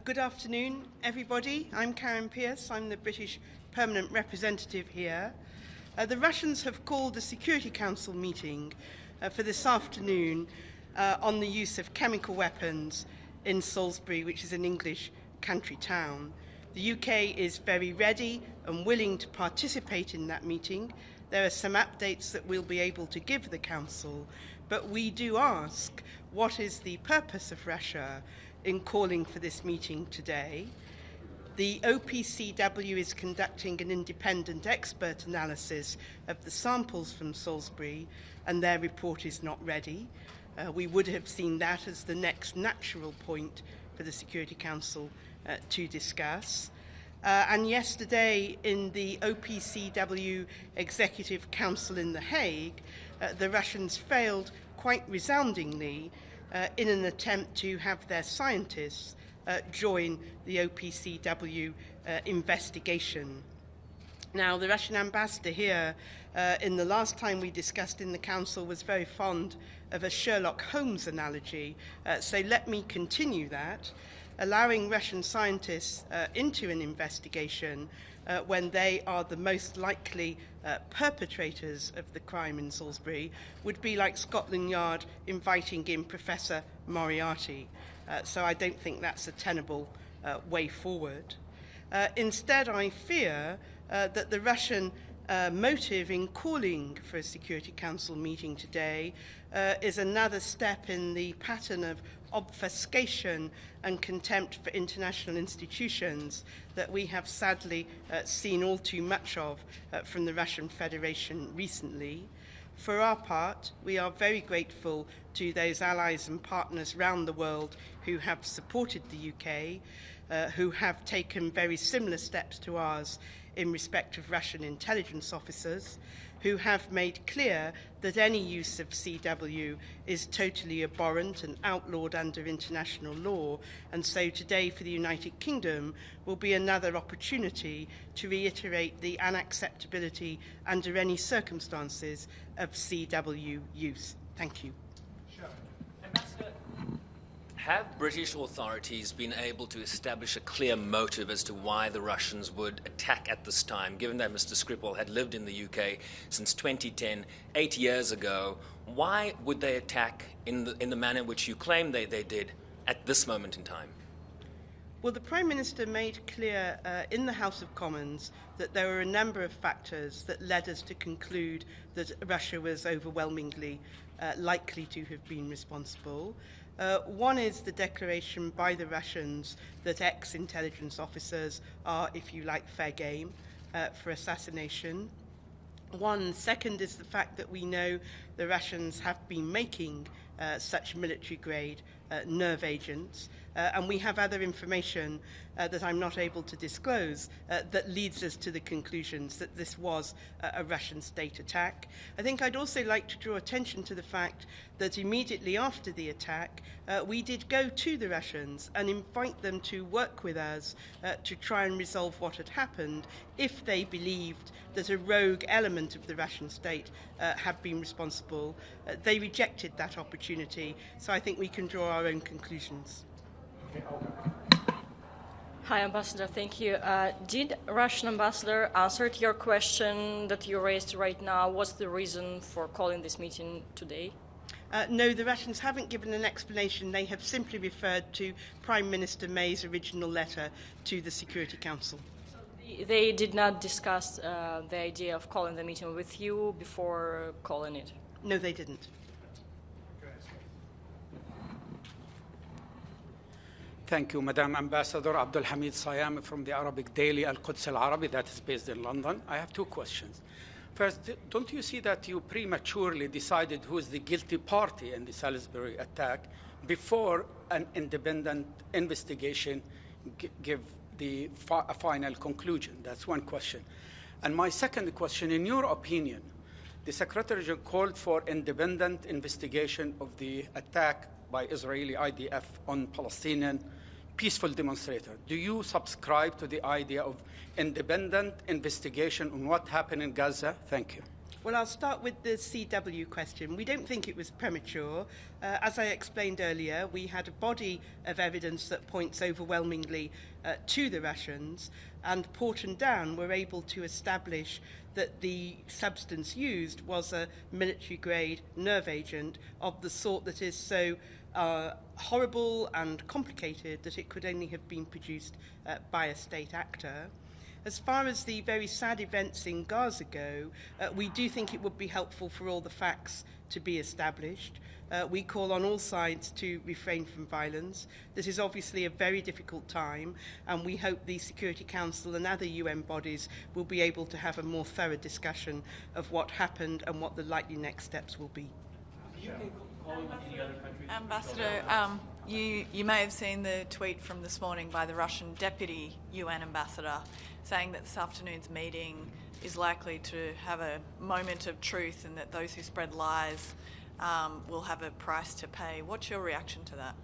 Good afternoon, everybody. I'm Karen Pierce. I'm the British Permanent Representative here. The Russians have called a Security Council meeting for this afternoon on the use of chemical weapons in Salisbury, which is an English country town. The UK is very ready and willing to participate in that meeting. There are some updates that we'll be able to give the Council, but we do ask, what is the purpose of Russia in calling for this meeting today? The OPCW is conducting an independent expert analysis of the samples from Salisbury, and their report is not ready. We would have seen that as the next natural point for the Security Council to discuss. And yesterday in the OPCW Executive Council in The Hague, the Russians failed quite resoundingly in an attempt to have their scientists join the OPCW investigation. Now, the Russian ambassador here, in the last time we discussed in the Council, was very fond of a Sherlock Holmes analogy, so let me continue that. Allowing Russian scientists into an investigation when they are the most likely perpetrators of the crime in Salisbury would be like Scotland Yard inviting in Professor Moriarty. So I don't think that's a tenable way forward. Instead, I fear that the Russian motive in calling for a Security Council meeting today is another step in the pattern of obfuscation and contempt for international institutions that we have sadly seen all too much of from the Russian Federation recently. For our part, we are very grateful to those allies and partners around the world who have supported the UK, who have taken very similar steps to ours in respect of Russian intelligence officers, who have made clear that any use of CW is totally abhorrent and outlawed under international law. And so today for the United Kingdom will be another opportunity to reiterate the unacceptability under any circumstances of CW use. Thank you. Sure. Ambassador, have British authorities been able to establish a clear motive as to why the Russians would attack at this time, given that Mr. Skripal had lived in the UK since 2010, 8 years ago? Why would they attack in the manner in which you claim they did at this moment in time? Well, the Prime Minister made clear in the House of Commons that there were a number of factors that led us to conclude that Russia was overwhelmingly likely to have been responsible. One is the declaration by the Russians that ex-intelligence officers are, if you like, fair game for assassination. Second is the fact that we know the Russians have been making such military-grade nerve agents, and we have other information that I'm not able to disclose that leads us to the conclusions that this was a Russian state attack. I think I'd also like to draw attention to the fact that immediately after the attack, we did go to the Russians and invite them to work with us to try and resolve what had happened if they believed that a rogue element of the Russian state had been responsible. They rejected that opportunity, so I think we can draw our own conclusions. Hi, Ambassador. Thank you. Did Russian ambassador answer to your question that you raised right now? What's the reason for calling this meeting today? No, the Russians haven't given an explanation. They have simply referred to Prime Minister May's original letter to the Security Council. So they did not discuss the idea of calling the meeting with you before calling it? No, they didn't. Thank you, Madam Ambassador. Abdul Hamid Sayami from the Arabic daily Al-Quds Al-Arabi that is based in London. I have two questions. First, don't you see that you prematurely decided who is the guilty party in the Salisbury attack before an independent investigation give a final conclusion? That's one question. And my second question, in your opinion, the Secretary General called for independent investigation of the attack by Israeli IDF on Palestinian peaceful demonstrator. Do you subscribe to the idea of independent investigation on what happened in Gaza? Thank you. Well, I'll start with the CW question. We don't think it was premature. As I explained earlier, we had a body of evidence that points overwhelmingly to the Russians, and Port and Down were able to establish that the substance used was a military-grade nerve agent of the sort that is so horrible and complicated that it could only have been produced by a state actor. As far as the very sad events in Gaza go, we do think it would be helpful for all the facts to be established. We call on all sides to refrain from violence. This is obviously a very difficult time, and we hope the Security Council and other UN bodies will be able to have a more thorough discussion of what happened and what the likely next steps will be. Ambassador, you may have seen the tweet from this morning by the Russian Deputy UN Ambassador saying that this afternoon's meeting is likely to have a moment of truth and that those who spread lies will have a price to pay. What's your reaction to that?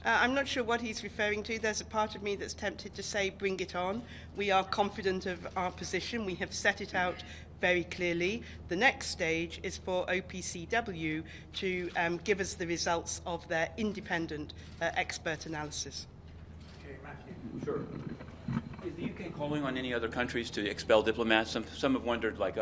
I'm not sure what he's referring to. There's a part of me that's tempted to say, bring it on. We are confident of our position. We have set it out very clearly. The next stage is for OPCW to give us the results of their independent expert analysis. Okay, Matthew. Sure. Is the UK calling on any other countries to expel diplomats? Some have wondered, like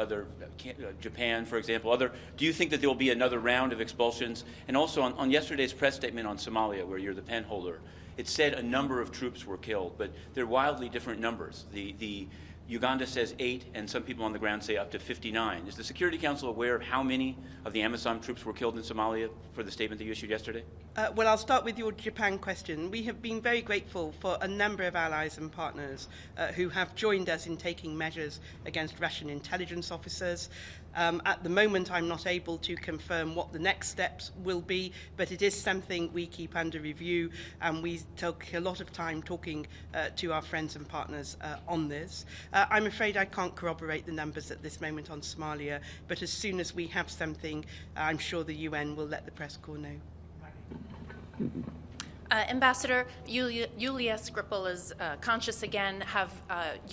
Japan, for example. Do you think that there will be another round of expulsions? And also on yesterday's press statement on Somalia, where you're the pen holder, it said a number of troops were killed, but they're wildly different numbers. The Uganda says 8, and some people on the ground say up to 59. Is the Security Council aware of how many of the AMISOM troops were killed in Somalia for the statement that you issued yesterday? Well, I'll start with your Japan question. We have been very grateful for a number of allies and partners who have joined us in taking measures against Russian intelligence officers. At the moment, I'm not able to confirm what the next steps will be, but it is something we keep under review, and we take a lot of time talking to our friends and partners on this. I'm afraid I can't corroborate the numbers at this moment on Somalia, but as soon as we have something, I'm sure the UN will let the press corps know. Ambassador, Yulia Skripal is conscious again. Have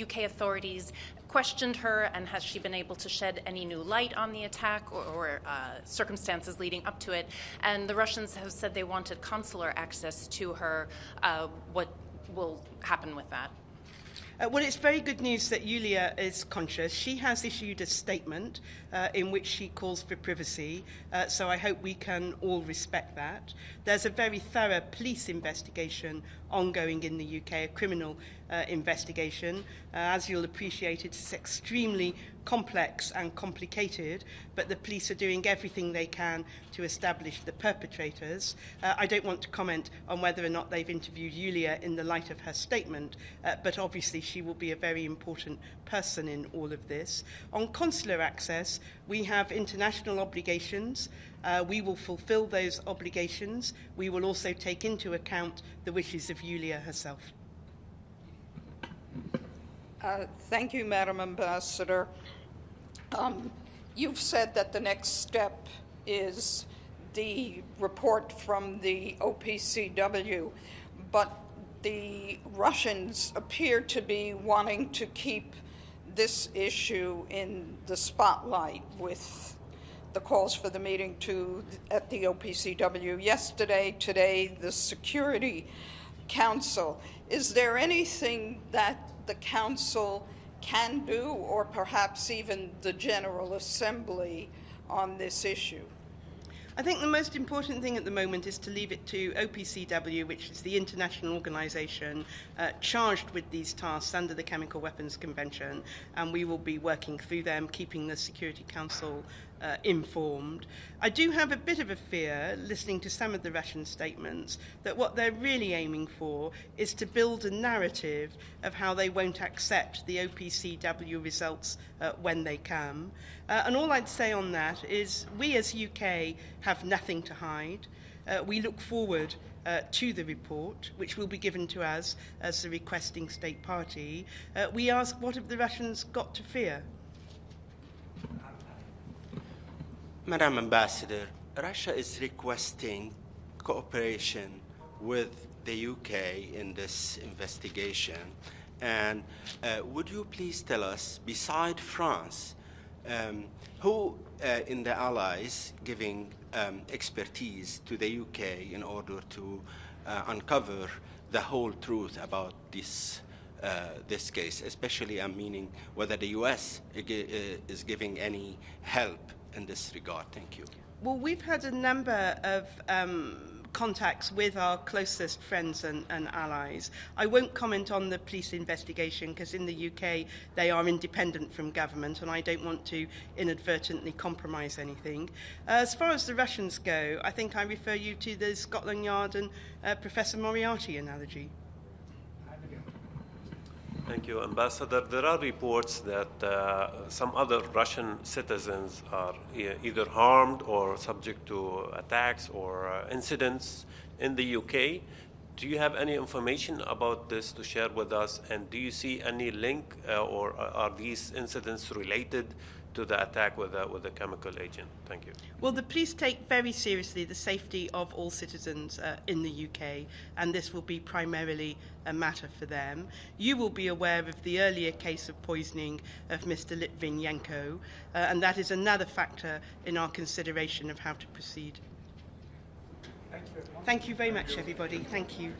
UK authorities questioned her, and has she been able to shed any new light on the attack or circumstances leading up to it? And the Russians have said they wanted consular access to her. What will happen with that? Well, it's very good news that Yulia is conscious. She has issued a statement in which she calls for privacy, so I hope we can all respect that. There's a very thorough police investigation ongoing in the UK, a criminal investigation. As you'll appreciate, it's extremely complex and complicated, but the police are doing everything they can to establish the perpetrators. I don't want to comment on whether or not they've interviewed Yulia in the light of her statement, but obviously she will be a very important person in all of this. On consular access, we have international obligations. We will fulfill those obligations. We will also take into account the wishes of Yulia herself. Thank you, Madam Ambassador. You've said that the next step is the report from the OPCW, but the Russians appear to be wanting to keep this issue in the spotlight with the calls for the meeting at the OPCW yesterday, today, the Security Council. Is there anything that the Council can do, or perhaps even the General Assembly, on this issue? I think the most important thing at the moment is to leave it to OPCW, which is the international organisation charged with these tasks under the Chemical Weapons Convention, and we will be working through them, keeping the Security Council informed. I do have a bit of a fear, listening to some of the Russian statements, that what they're really aiming for is to build a narrative of how they won't accept the OPCW results when they come. And all I'd say on that is we as UK have nothing to hide. We look forward to the report, which will be given to us as the requesting state party. We ask, what have the Russians got to fear? Madam Ambassador, Russia is requesting cooperation with the UK in this investigation. And would you please tell us, beside France, who in the allies giving expertise to the UK in order to uncover the whole truth about this case, especially I'm meaning whether the US is giving any help in this regard. Thank you. Well, we've had a number of contacts with our closest friends and allies. I won't comment on the police investigation because in the UK they are independent from government and I don't want to inadvertently compromise anything. As far as the Russians go, I think I refer you to the Scotland Yard and Professor Moriarty analogy. Thank you, Ambassador. There are reports that some other Russian citizens are either harmed or subject to attacks or incidents in the UK. Do you have any information about this to share with us? And do you see any link or are these incidents related to the attack with a chemical agent? Thank you. Well, the police take very seriously the safety of all citizens in the UK, and this will be primarily a matter for them. You will be aware of the earlier case of poisoning of Mr. Litvinenko, and that is another factor in our consideration of how to proceed. Thank you very much, everybody. Thank you.